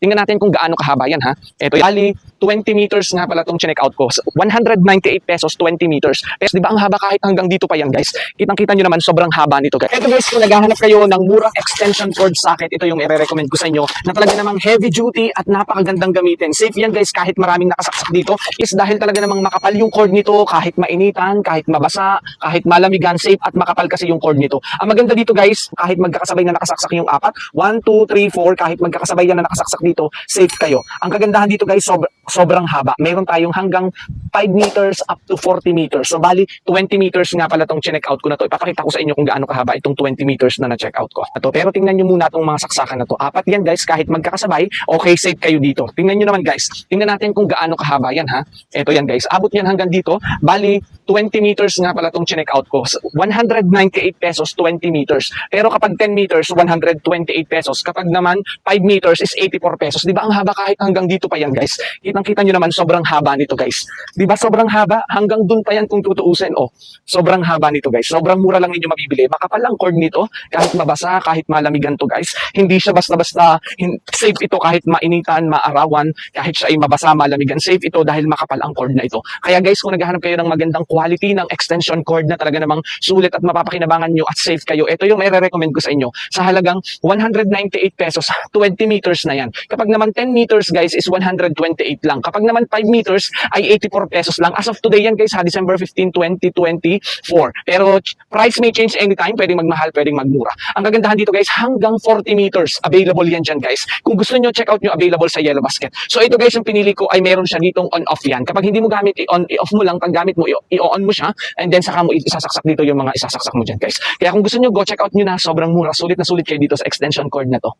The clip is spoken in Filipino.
Tingnan natin kung gaano kahaba yan ha. Ito, bali 20 meters nga pala itong check out ko. 198 pesos, 20 meters. Pero di ba ang haba kahit hanggang dito pa yan guys? Kitang-kita nyo naman sobrang haba nito guys. Ito guys, kung naghahanap kayo ng murang extension cord socket, ito yung i-recommend ko sa inyo na talaga namang heavy duty at napakagandang gamitin. Safe yan guys kahit maraming nakasaksak dito is dahil talaga namang makapal yung cord nito kahit mainitan, kahit mabasa, kahit malamigan, safe at makapal kasi yung cord nito. Ang maganda dito guys, kahit magkakasabay na nakasaksak yung apat, 1, 2, 3, 4, kahit magkakasabay yan na nakasaksak dito, safe kayo. Ang kagandahan dito guys, sobrang haba. Meron tayong hanggang 5 meters up to 40 meters. So bali 20 meters nga pala tong check out ko na to. Ipapakita ko sa inyo kung gaano kahaba itong 20 meters na na-check out ko. Pero tingnan nyo muna itong mga saksakan na to. Apat yan guys, kahit magkakasabay, okay, safe kayo dito. Tingnan nyo naman guys. Tingnan natin kung gaano kahaba yan ha. Ito yan guys. Abot yan hanggang dito. Bali 20 meters nga pala itong check out ko. 198 pesos, 20 meters. Pero kapag 10 meters, 128 pesos. Kapag naman 5 meters is 84 pesos. Di ba ang haba kahit hanggang dito pa yan guys? Kitang-kita nyo naman sobrang haba nito guys. Di ba sobrang haba? Hanggang dun pa yan kung tutuusin. Oh, sobrang haba nito guys. Sobrang mura lang ninyo mabibili. Makapal ang cord nito. Kahit mabasa, kahit malamigan to guys. Hindi siya basta-basta safe ito kahit mainitan, maarawan. Kahit siya ay mabasa, malamigan. Safe ito dahil makapal ang cord na ito. Kaya guys, kung naghahanap kayo ng magandang quality ng extension cord na talaga namang sulit at mapapakinabangan nyo at safe kayo, ito yung may recommend ko sa inyo. Sa halagang 198 pesos, 20 meters na yan. Kapag naman 10 meters guys is 128 lang. Kapag naman 5 meters ay 84 pesos lang. As of today yan guys ha, December 15, 2024. Pero price may change anytime. Pwedeng magmahal, pwedeng magmura. Ang kagandahan dito guys, hanggang 40 meters available yan dyan guys. Kung gusto nyo, check out nyo, available sa Yellow Basket. So ito guys, yung pinili ko ay meron siya ditong on-off yan. Kapag hindi mo gamit, i-off mo lang. Pag gamit mo, i-on mo siya. And then saka mo isasaksak dito yung mga isasaksak mo dyan guys. Kaya kung gusto nyo, go check out nyo na. Sobrang mura. Sulit na sulit kayo dito sa extension cord na to.